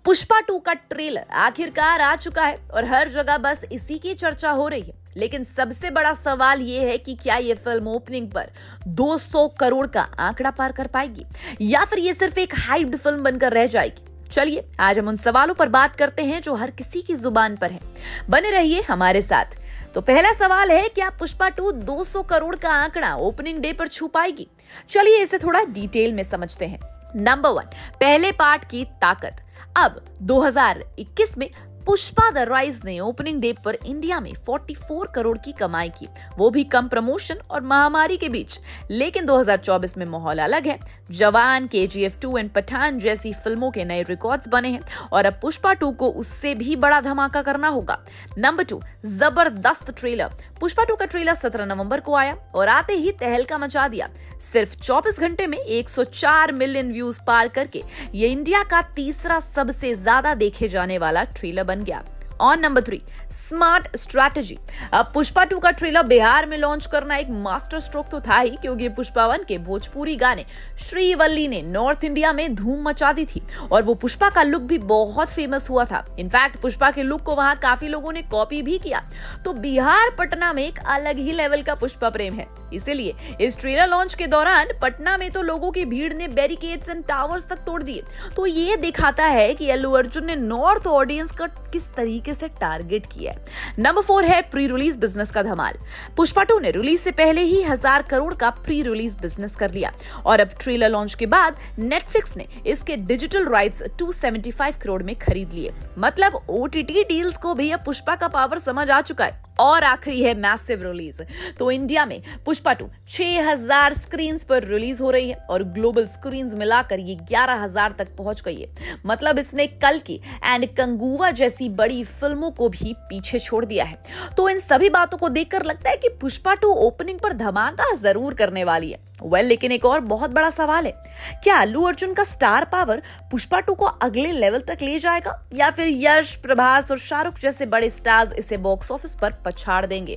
पुष्पा 2 का ट्रेलर आखिरकार आ चुका है और हर जगह बस इसी की चर्चा हो रही है। लेकिन सबसे बड़ा सवाल यह है कि क्या यह फिल्म ओपनिंग पर 200 करोड़ का आंकड़ा पार कर पाएगी या फिर यह सिर्फ एक हाइप्ड फिल्म बनकर रह जाएगी। चलिए आज हम उन सवालों पर बात करते हैं जो हर किसी की जुबान पर है। बने रहिए हमारे साथ। तो पहला सवाल है, क्या पुष्पा 2 200 करोड़ का आंकड़ा ओपनिंग डे पर छू पाएगी? चलिए इसे थोड़ा डिटेल में समझते हैं। नंबर 1, पहले पार्ट की ताकत। अब 2021 में पुष्पा द राइज ने ओपनिंग डे पर इंडिया में 44 करोड़ की कमाई की, वो भी कम प्रमोशन और महामारी के बीच। लेकिन 2024 में माहौल अलग है। जवान, KGF 2 एंड पठान जैसी फिल्मों के नए रिकॉर्ड्स बने हैं और अब पुष्पा 2 को उससे भी बड़ा धमाका करना होगा। नंबर 2, जबरदस्त ट्रेलर। पुष्पा 2 का ट्रेलर 17 नवंबर को आया और आते ही तहलका मचा दिया। सिर्फ 24 घंटे में 104 मिलियन व्यूज पार करके ये इंडिया का तीसरा सबसे ज्यादा देखे जाने वाला ट्रेलर बन गया। और नंबर 3, स्मार्ट स्ट्रैटेजी। अब पुष्पा 2 का ट्रेलर बिहार में लॉन्च करना एक मास्टर स्ट्रोक तो था ही, क्योंकि पुष्पा 1 के भोजपुरी गाने श्रीवल्ली ने नॉर्थ इंडिया में धूम मचा दी थी और वो पुष्पा का लुक भी बहुत फेमस हुआ था। इनफैक्ट पुष्पा के लुक को वहां काफी लोगों ने कॉपी भी किया। तो बिहार पटना में एक अलग ही लेवल का पुष्पा प्रेम है। इसीलिए इस ट्रेलर लॉन्च के दौरान पटना में तो लोगों की भीड़ ने बैरिकेड्स एंड टावर्स तक तोड़ दिए। तो ये दिखाता है कि अल्लू अर्जुन ने नॉर्थ ऑडियंस का किस तरीके से टारगेट किया है। नंबर 4 है प्री रिलीज बिजनेस का धमाल। पुष्पा 2 ने रिलीज से पहले ही 1000 करोड़ का प्री रिलीज बिजनेस कर लिया और अब ट्रेलर लॉन्च के बाद नेटफ्लिक्स ने इसके डिजिटल राइट्स 275 करोड़ में खरीद लिए। मतलब OTT डील्स को भी अब पुष्पा का पावर समझ आ चुका है। और आखिरी है मैसिव रिलीज। तो इंडिया में पुष्पा 2 6000 स्क्रीन पर रिलीज हो रही है और ग्लोबल स्क्रीन मिलाकर ये 11000 तक पहुंच गई है। मतलब इसने कल की एंड कंगुवा जैसी बड़ी फिल्मों को भी पीछे छोड़ दिया है। तो इन सभी बातों को देखकर लगता है कि पुष्पा 2 ओपनिंग पर धमाका जरूर करने वाली है। लेकिन एक और बहुत बड़ा सवाल है, क्या अल्लू अर्जुन का स्टार पावर पुष्पा 2 को अगले लेवल तक ले जाएगा या फिर यश, प्रभास और शाहरुख जैसे बड़े स्टार्स इसे बॉक्स ऑफिस पर पछाड़ देंगे?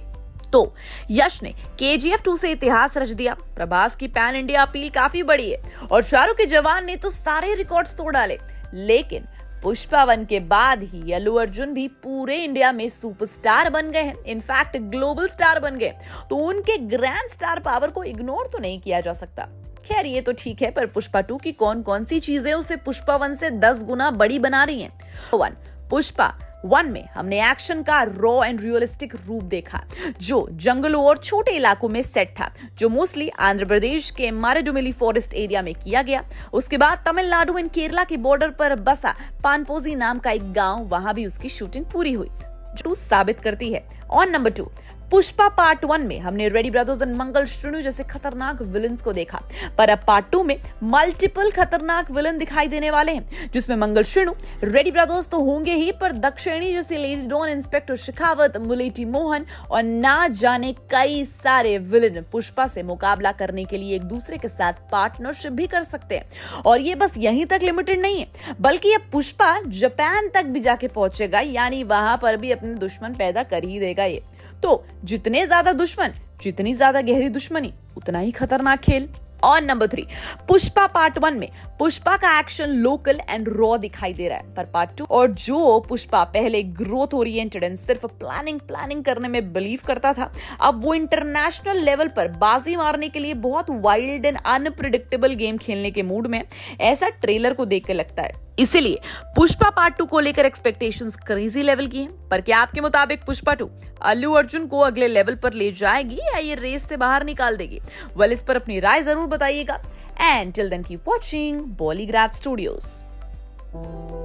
तो यश ने KGF 2 से इतिहास रच दिया, प्रभास की पैन इंडिया अपील काफी बड़ी है और शाहरुख के जवान ने तो सारे रिकॉर्ड्स तोड़ डाले। लेकिन पुष्पा 1 के बाद ही अल्लू अर्जुन भी पूरे इंडिया में सुपरस्टार बन गए हैं, इनफैक्ट ग्लोबल स्टार बन गए। तो उनके ग्रैंड स्टार पावर को इग्नोर तो नहीं किया जा सकता। खैर ये तो ठीक है, पर पुष्पा 2 की कौन कौन सी चीजें उसे पुष्पा 1 से 10 गुना बड़ी बना रही हैं? 1, पुष्पा 1 में हमने एक्शन का रॉ एंड रियलिस्टिक रूप देखा, जो जंगलों और छोटे इलाकों में सेट था, जो मोस्टली आंध्र प्रदेश के मारेडुमिली फॉरेस्ट एरिया में किया गया। उसके बाद तमिलनाडु एंड केरला के बॉर्डर पर बसा पानपोजी नाम का एक गांव, वहां भी उसकी शूटिंग पूरी हुई, जो साबित करती है। और नंबर 2, पुष्पा पार्ट 1 में हमने रेडी ब्रदर्स एंड मंगल श्रीनु जैसे खतरनाक विलन्स को देखा, पर अब पार्ट 2 में मल्टीपल खतरनाक विलन दिखाई देने वाले हैं, जिसमें मंगल श्रीनु, रेडी ब्रदर्स तो होंगे ही, पर दक्षिणी जैसे lady don, inspector Shekhawat, Muletti Mohan और ना जाने कई सारे विलन पुष्पा से मुकाबला करने के लिए एक दूसरे के साथ पार्टनरशिप भी कर सकते हैं। और ये बस यहीं तक लिमिटेड नहीं है, बल्कि अब पुष्पा जापान तक भी जाके पहुंचेगा, यानी वहां पर भी अपने दुश्मन पैदा कर ही देगा ये। तो जितने ज्यादा दुश्मन, जितनी ज्यादा गहरी दुश्मनी, उतना ही खतरनाक खेल। और नंबर 3, पुष्पा पार्ट 1 में पुष्पा का एक्शन लोकल एंड रॉ दिखाई दे रहा है, पर पार्ट 2 और जो पुष्पा पहले ग्रोथ ओरिएंटेड एंड सिर्फ प्लानिंग करने में बिलीव करता था, अब वो इंटरनेशनल लेवल पर बाजी मारने के लिए बहुत वाइल्ड एंड अनप्रिडिक्टेबल गेम खेलने के मूड में, ऐसा ट्रेलर को देख के लगता है। इसीलिए पुष्पा पार्ट 2 को लेकर एक्सपेक्टेशंस क्रेजी लेवल की हैं। पर क्या आपके मुताबिक पुष्पा 2 अल्लू अर्जुन को अगले लेवल पर ले जाएगी या ये रेस से बाहर निकाल देगी? इस पर अपनी राय जरूर बताइएगा। And till then keep watching Bollygrad Studios.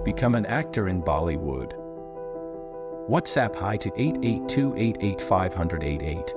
Become an actor in Bollywood. WhatsApp hi to 8828850088.